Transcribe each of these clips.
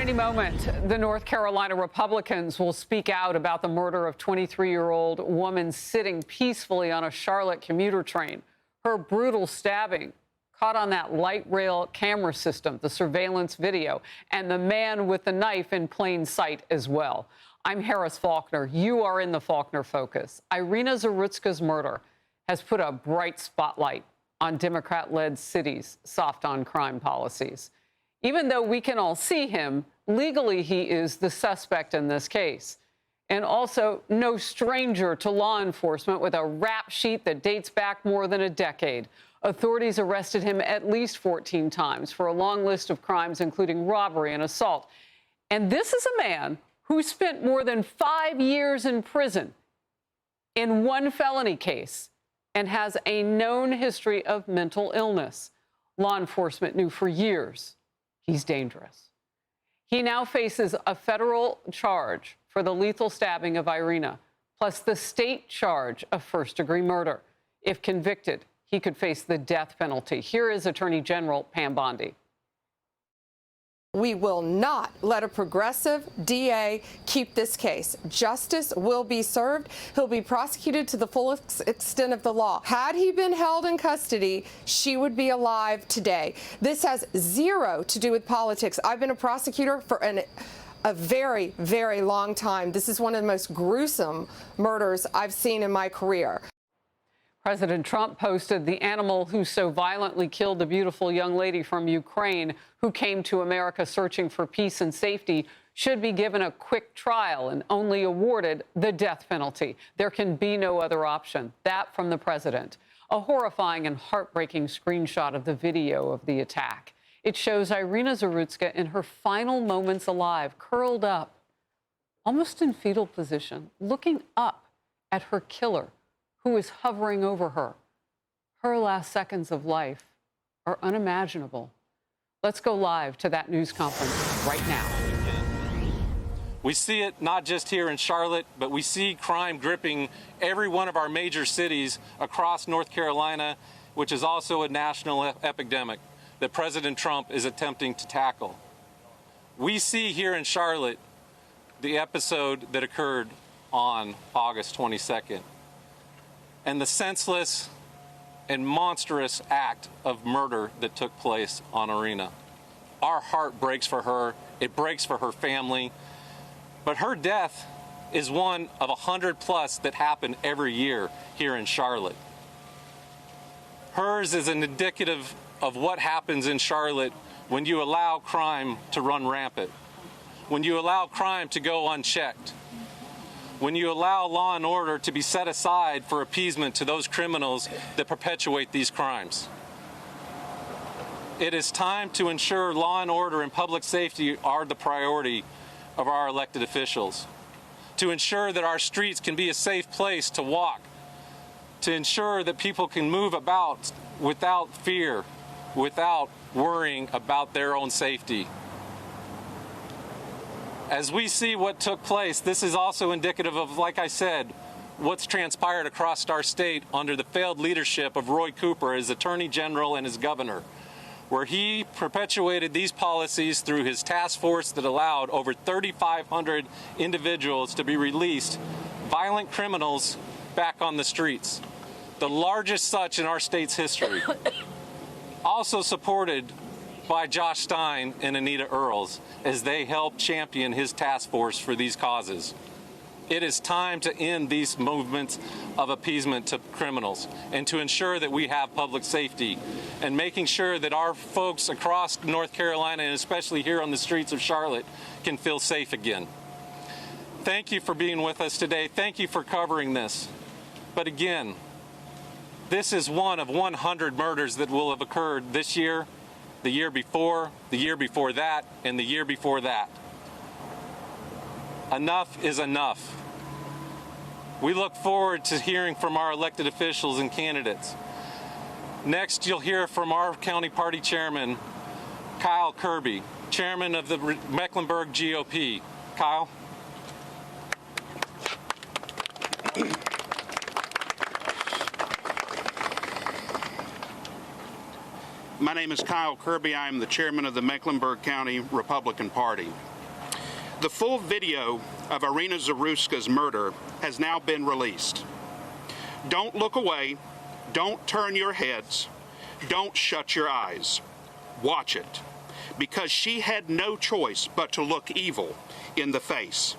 any moment, the North Carolina Republicans will speak out about the murder of 23-year-old woman sitting peacefully on a Charlotte commuter train. Her brutal stabbing caught on that light rail camera system, the surveillance video, and the man with the knife in plain sight as well. I'm Harris Faulkner. You are in the Faulkner Focus. Irina Zarutska's murder has put a bright spotlight on Democrat-led cities' soft-on-crime policies. Even though we can all see him, legally he is the suspect in this case. And also no stranger to law enforcement with a rap sheet that dates back more than a decade. Authorities arrested him at least 14 times for a long list of crimes, including robbery and assault. And this is a man who spent more than 5 years in prison in one felony case and has a known history of mental illness. Law enforcement knew for years he's dangerous. He now faces a federal charge for the lethal stabbing of Irina, plus the state charge of first-degree murder. If convicted, he could face the death penalty. Here is Attorney General Pam Bondi. We will not let a progressive DA keep this case. Justice will be served. He'll be prosecuted to the full extent of the law. Had he been held in custody, she would be alive today. This has zero to do with politics. I've been a prosecutor for a very, very long time. This is one of the most gruesome murders I've seen in my career. President Trump posted the animal who so violently killed the beautiful young lady from Ukraine who came to America searching for peace and safety should be given a quick trial and only awarded the death penalty. There can be no other option. That from the president. A horrifying and heartbreaking screenshot of the video of the attack. It shows Irina Zarutska in her final moments alive, curled up, almost in fetal position, looking up at her killer, who is hovering over her. Her last seconds of life are unimaginable. Let's go live to that news conference right now. We see it not just here in Charlotte, but we see crime gripping every one of our major cities across North Carolina, which is also a national epidemic that President Trump is attempting to tackle. We see here in Charlotte the episode that occurred on August 22nd. And the senseless and monstrous act of murder that took place on Irina. Our heart breaks for her. It breaks for her family. But her death is one of 100+ that happen every year here in Charlotte. Hers is an indicative of what happens in Charlotte when you allow crime to run rampant, when you allow crime to go unchecked, when you allow law and order to be set aside for appeasement to those criminals that perpetuate these crimes. It is time to ensure law and order and public safety are the priority of our elected officials, to ensure that our streets can be a safe place to walk, to ensure that people can move about without fear, without worrying about their own safety. As we see what took place, this is also indicative of, like I said, what's transpired across our state under the failed leadership of Roy Cooper as Attorney General and as Governor, where he perpetuated these policies through his task force that allowed over 3,500 individuals to be released, violent criminals back on the streets, the largest such in our state's history. Also supported by Josh Stein and Anita Earls as they help champion his task force for these causes. It is time to end these movements of appeasement to criminals and to ensure that we have public safety and making sure that our folks across North Carolina and especially here on the streets of Charlotte can feel safe again. Thank you for being with us today. Thank you for covering this. But again, this is one of 100 murders that will have occurred this year, the year before that, and the year before that. Enough is enough. We look forward to hearing from our elected officials and candidates. Next, you'll hear from our county party chairman, Kyle Kirby, chairman of the Mecklenburg GOP. Kyle. My name is Kyle Kirby. I am the chairman of the Mecklenburg County Republican Party. The full video of Irina Zaruska's murder has now been released. Don't look away. Don't turn your heads. Don't shut your eyes. Watch it, because she had no choice but to look evil in the face.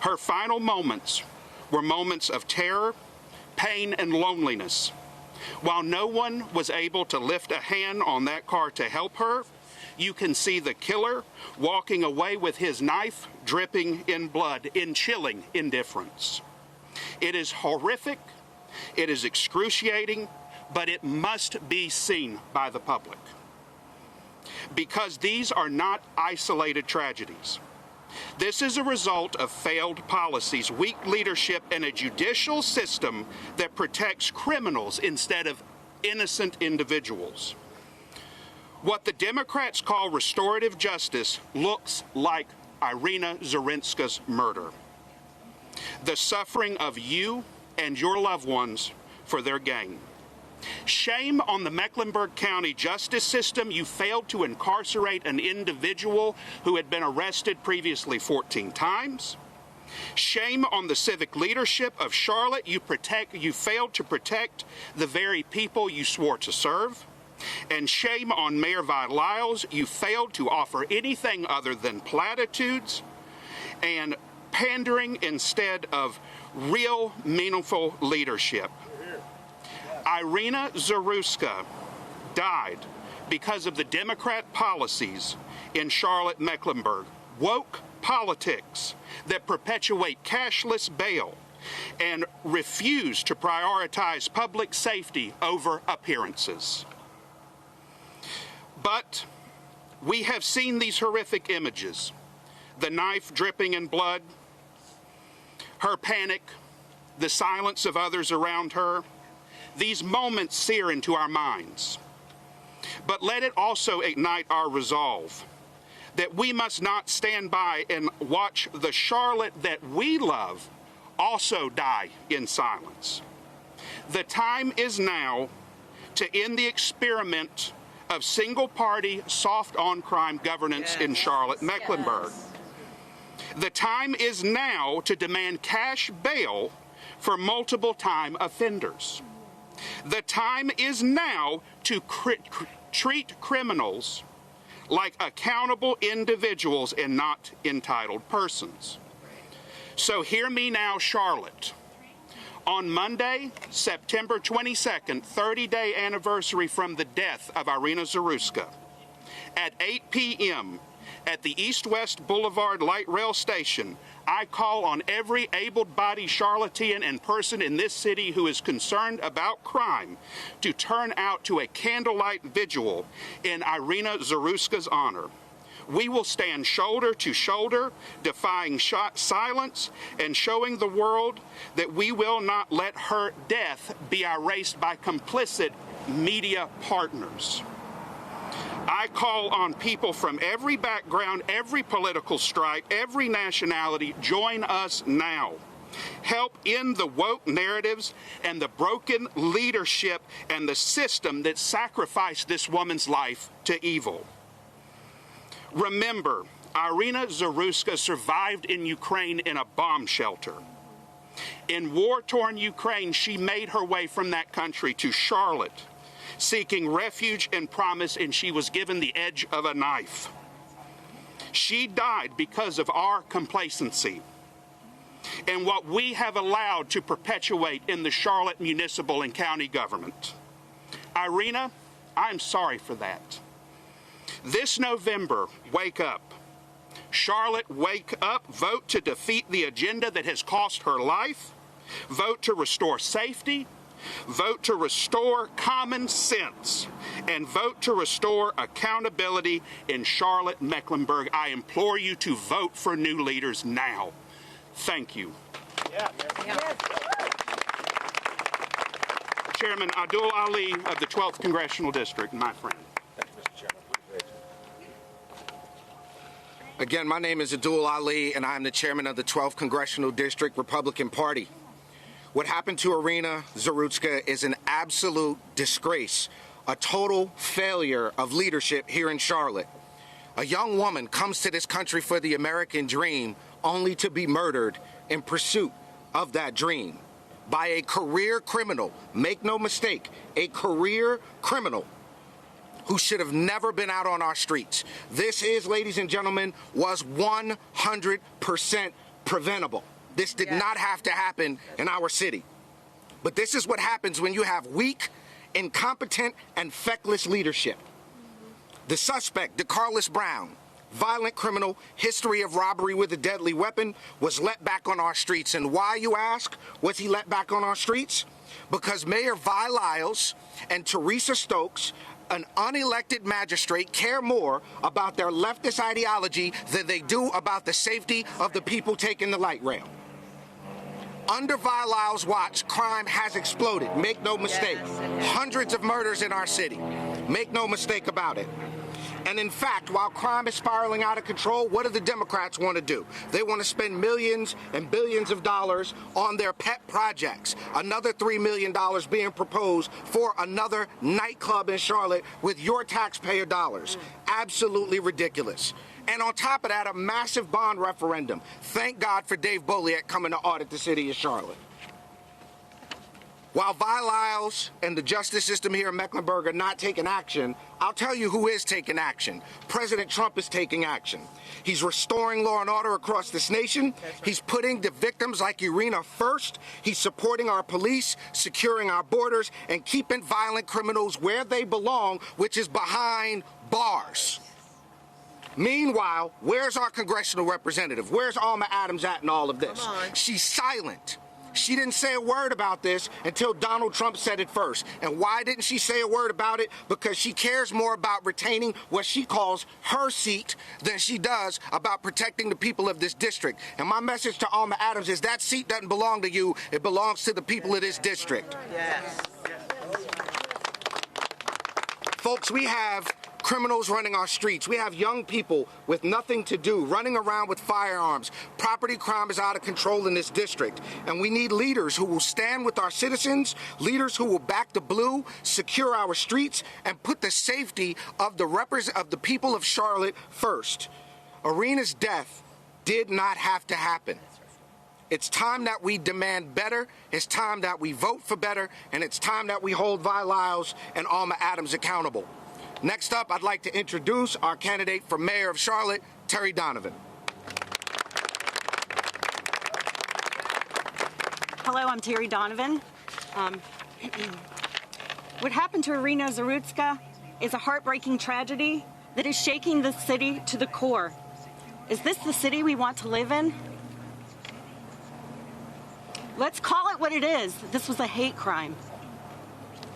Her final moments were moments of terror, pain, and loneliness. While no one was able to lift a hand on that car to help her, you can see the killer walking away with his knife dripping in blood in chilling indifference. It is horrific, it is excruciating, but it must be seen by the public. Because these are not isolated tragedies. This is a result of failed policies, weak leadership, and a judicial system that protects criminals instead of innocent individuals. What the Democrats call restorative justice looks like Irina Zaruska's murder. The suffering of you and your loved ones for their gain. Shame on the Mecklenburg County justice system. You failed to incarcerate an individual who had been arrested previously 14 times. Shame on the civic leadership of Charlotte. You failed to protect the very people you swore to serve. And shame on Mayor Vi Lyles. You failed to offer anything other than platitudes and pandering instead of real, meaningful leadership. Irina Zaruska died because of the Democrat policies in Charlotte, Mecklenburg. Woke politics that perpetuate cashless bail and refuse to prioritize public safety over appearances. But we have seen these horrific images. The knife dripping in blood, her panic, the silence of others around her. These moments sear into our minds. But let it also ignite our resolve that we must not stand by and watch the Charlotte that we love also die in silence. The time is now to end the experiment of single-party, soft-on-crime governance in Charlotte, Mecklenburg. The time is now to demand cash bail for multiple-time offenders. The time is now to treat criminals like accountable individuals and not entitled persons. So hear me now, Charlotte. On Monday, September 22nd, 30-day anniversary from the death of Irina Zaruska, at 8 p.m. at the East-West Boulevard Light Rail Station, I call on every able-bodied Charlottean and person in this city who is concerned about crime to turn out to a candlelight vigil in Irina Zaruska's honor. We will stand shoulder to shoulder, defying silence and showing the world that we will not let her death be erased by complicit media partners. I call on people from every background, every political stripe, every nationality, join us now. Help end the woke narratives and the broken leadership and the system that sacrificed this woman's life to evil. Remember, Irina Zaruska survived in Ukraine in a bomb shelter. In war-torn Ukraine, she made her way from that country to Charlotte, seeking refuge and promise, and she was given the edge of a knife. She died because of our complacency and what we have allowed to perpetuate in the Charlotte municipal and county government. Irina, I'm sorry for that. This November, wake up. Charlotte, wake up. Vote to defeat the agenda that has cost her life. Vote to restore safety. Vote to restore common sense, and vote to restore accountability in Charlotte, Mecklenburg. I implore you to vote for new leaders now. Thank you. Chairman Abdul Ali of the 12th Congressional District, my friend. Again, my name is Abdul Ali, and I'm the chairman of the 12th Congressional District Republican Party. What happened to Irina Zaruska is an absolute disgrace a total failure of leadership here in Charlotte. A young woman comes to this country for the American dream only to be murdered in pursuit of that dream by a career criminal. Make no mistake, a career criminal who should have never been out on our streets. This is, ladies and gentlemen, was 100% preventable. This did not have to happen in our city. But this is what happens when you have weak, incompetent, and feckless leadership. The suspect, DeCarlos Brown, violent criminal, history of robbery with a deadly weapon, was let back on our streets. And why, you ask, was he let back on our streets? Because Mayor Vi Lyles and Teresa Stokes, an unelected magistrate, care more about their leftist ideology than they do about the safety of the people taking the light rail. Under Vi Lyles' watch, crime has exploded. Make no mistake. Hundreds of murders in our city. Make no mistake about it. And in fact, while crime is spiraling out of control, what do the Democrats want to do? They want to spend millions and billions of dollars on their pet projects. Another $3 million being proposed for another nightclub in Charlotte with your taxpayer dollars. Absolutely ridiculous. And on top of that, a massive bond referendum. Thank God for Dave Bolliak coming to audit the city of Charlotte. While Vi Lyles and the justice system here in Mecklenburg are not taking action, I'll tell you who is taking action. President Trump is taking action. He's restoring law and order across this nation. He's putting the victims like Irina first. He's supporting our police, securing our borders, and keeping violent criminals where they belong, which is behind bars. Meanwhile, where's our congressional representative? Where's Alma Adams at in all of this? She's silent. She didn't say a word about this until Donald Trump said it first. And why didn't she say a word about it? Because she cares more about retaining what she calls her seat than she does about protecting the people of this district. And my message to Alma Adams is that seat doesn't belong to you. It belongs to the people of this district. Yes. Folks, we have criminals running our streets. We have young people with nothing to do, running around with firearms. Property crime is out of control in this district. And we need leaders who will stand with our citizens, leaders who will back the blue, secure our streets, and put the safety of the people of Charlotte first. Irina's death did not have to happen. It's time that we demand better, it's time that we vote for better, and it's time that we hold Vi Lyles and Alma Adams accountable. Next up, I'd like to introduce our candidate for mayor of Charlotte, Terry Donovan. Hello, I'm Terry Donovan. What happened to Irina Zarutska is a heartbreaking tragedy that is shaking the city to the core. Is this the city we want to live in? Let's call it what it is. This was a hate crime.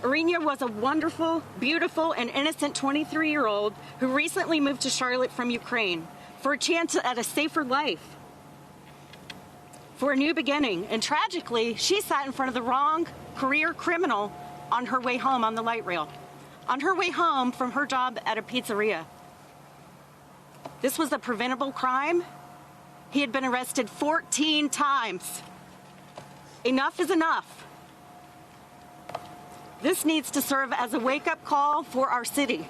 Irina was a wonderful, beautiful, and innocent 23-year-old who recently moved to Charlotte from Ukraine for a chance at a safer life, for a new beginning. And tragically, she sat in front of the wrong career criminal on her way home on the light rail, on her way home from her job at a pizzeria. This was a preventable crime. He had been arrested 14 times. Enough is enough. This needs to serve as a wake-up call for our city.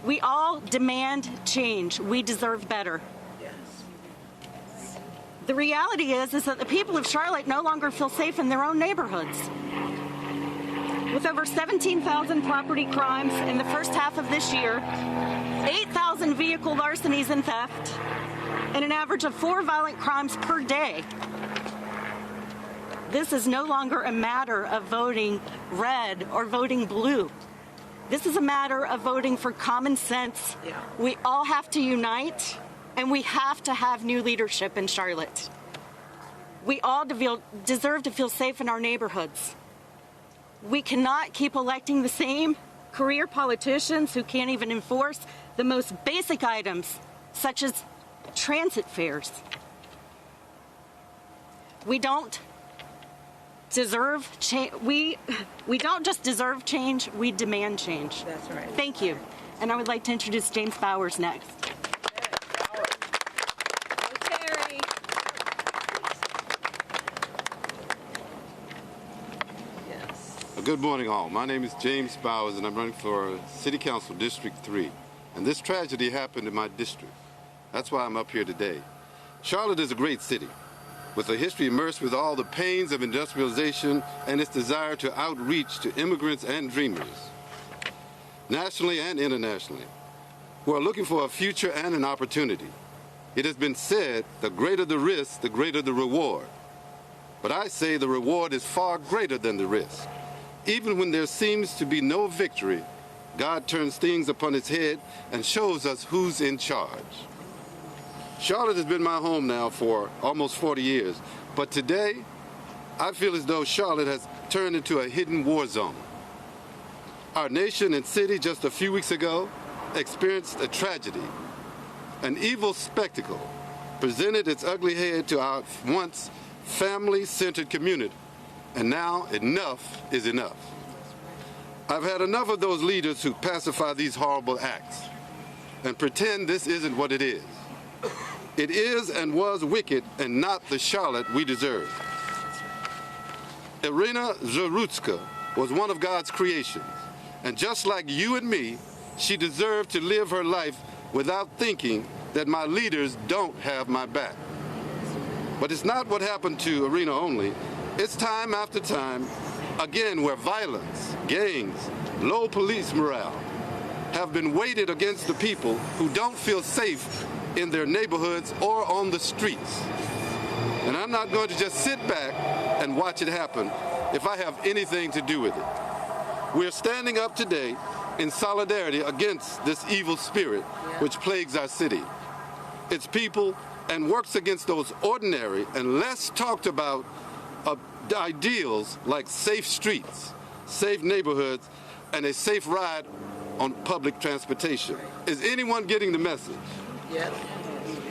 We all demand change. We deserve better. The reality is that the people of Charlotte no longer feel safe in their own neighborhoods. With over 17,000 property crimes in the first half of this year, 8,000 vehicle larcenies and theft, and an average of 4 violent crimes per day. This is no longer a matter of voting red or voting blue. This is a matter of voting for common sense. We all have to unite, and we have to have new leadership in Charlotte. We all deserve to feel safe in our neighborhoods. We cannot keep electing the same career politicians who can't even enforce the most basic items, such as transit fares. We don't deserve change. We don't just deserve change, we demand change. That's right. Thank you. And I would like to introduce James Bowers next. Terry. Yes. Good morning, all. My name is James Bowers, and I'm running for City Council District 3. And this tragedy happened in my district. That's why I'm up here today. Charlotte is a great city, with a history immersed with all the pains of industrialization and its desire to outreach to immigrants and dreamers, nationally and internationally, who are looking for a future and an opportunity. It has been said, the greater the risk, the greater the reward. But I say the reward is far greater than the risk. Even when there seems to be no victory, God turns things upon its head and shows us who's in charge. Charlotte has been my home now for almost 40 years, but today I feel as though Charlotte has turned into a hidden war zone. Our nation and city just a few weeks ago experienced a tragedy. An evil spectacle presented its ugly head to our once family-centered community. And now enough is enough. I've had enough of those leaders who pacify these horrible acts and pretend this isn't what it is. It is and was wicked and not the Charlotte we deserve. Irina Zarutska was one of God's creations, and just like you and me, she deserved to live her life without thinking that my leaders don't have my back. But it's not what happened to Irina only. It's time after time, again, where violence, gangs, low police morale have been weighted against the people who don't feel safe in their neighborhoods or on the streets. And I'm not going to just sit back and watch it happen if I have anything to do with it. We're standing up today in solidarity against this evil spirit which plagues our city, its people, and works against those ordinary and less talked about ideals like safe streets, safe neighborhoods, and a safe ride on public transportation. Is anyone getting the message? Yes.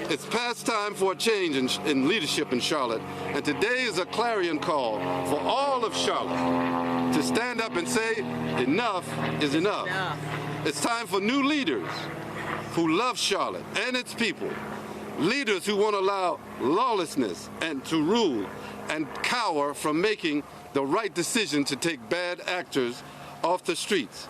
It's past time for a change in leadership in Charlotte, and today is a clarion call for all of Charlotte to stand up and say, enough is enough. It's time for new leaders who love Charlotte and its people, leaders who won't allow lawlessness and to rule and cower from making the right decision to take bad actors off the streets.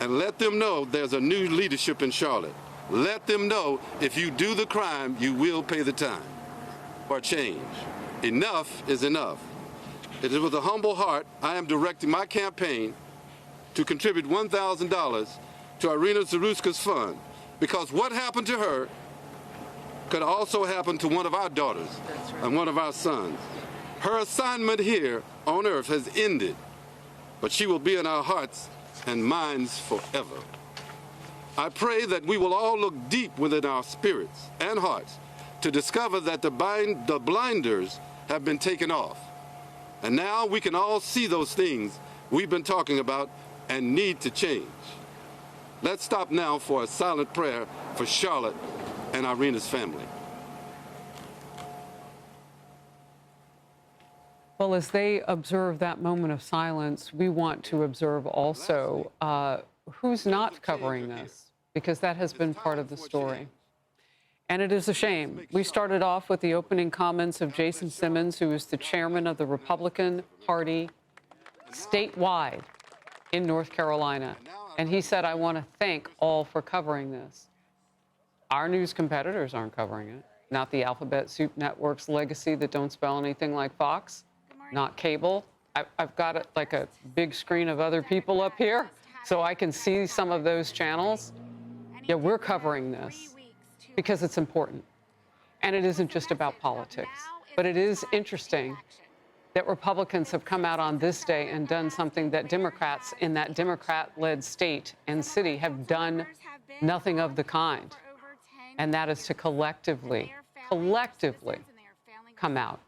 And let them know there's a new leadership in Charlotte. Let them know if you do the crime, you will pay the time. For change. Enough is enough. It is with a humble heart I am directing my campaign to contribute $1,000 to Irina Zarutska's fund, because what happened to her could also happen to one of our daughters and one of our sons. Her assignment here on earth has ended, but she will be in our hearts and minds forever. I pray that we will all look deep within our spirits and hearts to discover that the blinders have been taken off. And now we can all see those things we've been talking about and need to change. Let's stop now for a silent prayer for Charlotte and Irina's family. Well, as they observe that moment of silence, we want to observe also who's not covering this, because that has been part of the story. And it is a shame. We started off with the opening comments of Jason Simmons, who is the chairman of the Republican Party statewide in North Carolina. And he said, I want to thank all for covering this. Our news competitors aren't covering it. Not the Alphabet Soup Network's legacy that don't spell anything like Fox. Not cable. I've got it like a big screen of other people up here, so I can see some of those channels. Yeah, we're covering this because it's important. And it isn't just about politics. But it is interesting that Republicans have come out on this day and done something that Democrats in that Democrat-led state and city have done nothing of the kind. And that is to collectively come out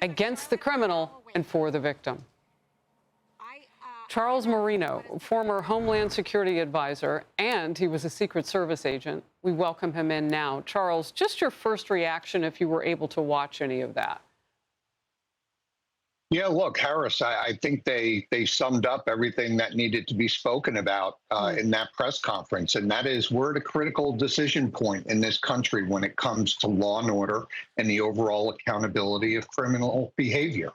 against the criminal and for the victim. Charles Marino, former Homeland Security advisor, and he was a Secret Service agent. We welcome him in now. Charles, just your first reaction if you were able to watch any of that. Yeah, look, Harris, I think they summed up everything that needed to be spoken about in that press conference. And that is, we're at a critical decision point in this country when it comes to law and order and the overall accountability of criminal behavior.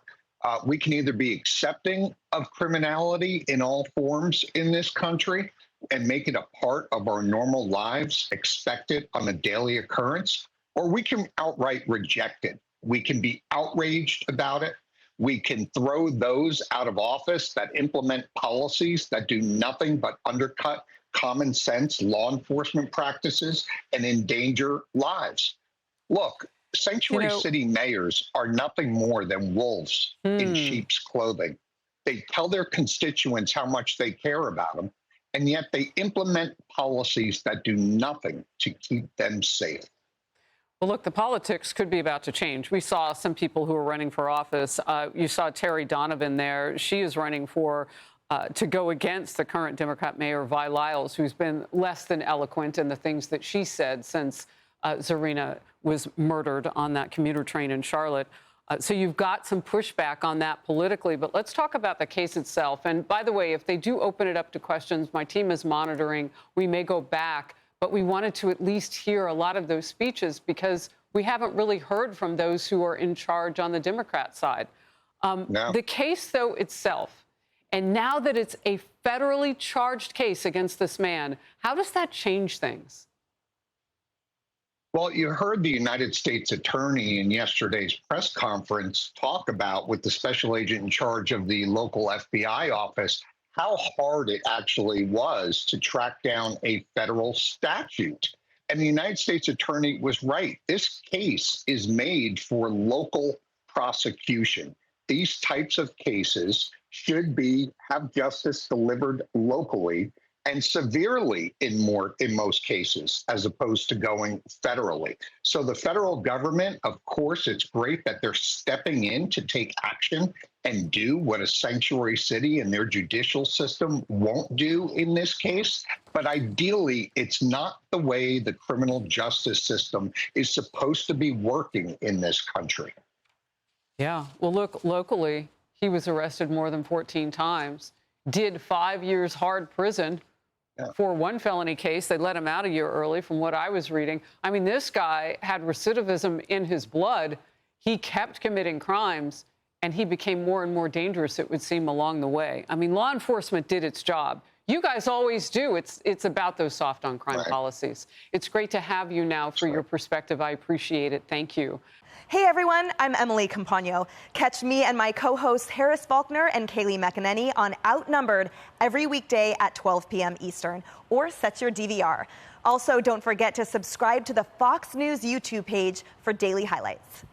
We can either be accepting of criminality in all forms in this country and make it a part of our normal lives, expect it on a daily occurrence, or we can outright reject it. We can be outraged about it. We can throw those out of office that implement policies that do nothing but undercut common sense law enforcement practices and endanger lives. Look, sanctuary city mayors are nothing more than wolves in sheep's clothing. They tell their constituents how much they care about them, and yet they implement policies that do nothing to keep them safe. Well, look, the politics could be about to change. We saw some people who are running for office. You saw Terry Donovan there. She is running for to go against the current Democrat mayor, Vi Lyles, who's been less than eloquent in the things that she said since Zarina was murdered on that commuter train in Charlotte. So you've got some pushback on that politically. But let's talk about the case itself. And by the way, if they do open it up to questions, my team is monitoring. We may go back. But we wanted to at least hear a lot of those speeches because we haven't really heard from those who are in charge on the Democrat side. No. The case, though, itself, and now that it's a federally charged case against this man, how does that change things? Well, you heard the United States attorney in yesterday's press conference talk about, with the special agent in charge of the local FBI office, how hard it actually was to track down a federal statute. And the United States attorney was right. This case is made for local prosecution. These types of cases should have justice delivered locally and severely in most cases, as opposed to going federally. So the federal government, of course, it's great that they're stepping in to take action and do what a sanctuary city and their judicial system won't do in this case. But ideally, it's not the way the criminal justice system is supposed to be working in this country. Yeah. Well, look, locally, he was arrested more than 14 times, did 5 years hard prison. Yeah. For one felony case. They let him out a year early, from what I was reading. I mean, this guy had recidivism in his blood. He kept committing crimes, and he became more and more dangerous, it would seem, along the way. I mean, law enforcement did its job. You guys always do. It's about those soft on crime policies. It's great to have you now for your perspective. I appreciate it. Thank you. Hey everyone, I'm Emily Campagno. Catch me and my co-hosts Harris Faulkner and Kaylee McEnany on Outnumbered every weekday at 12 p.m. Eastern, or set your DVR. Also, don't forget to subscribe to the Fox News YouTube page for daily highlights.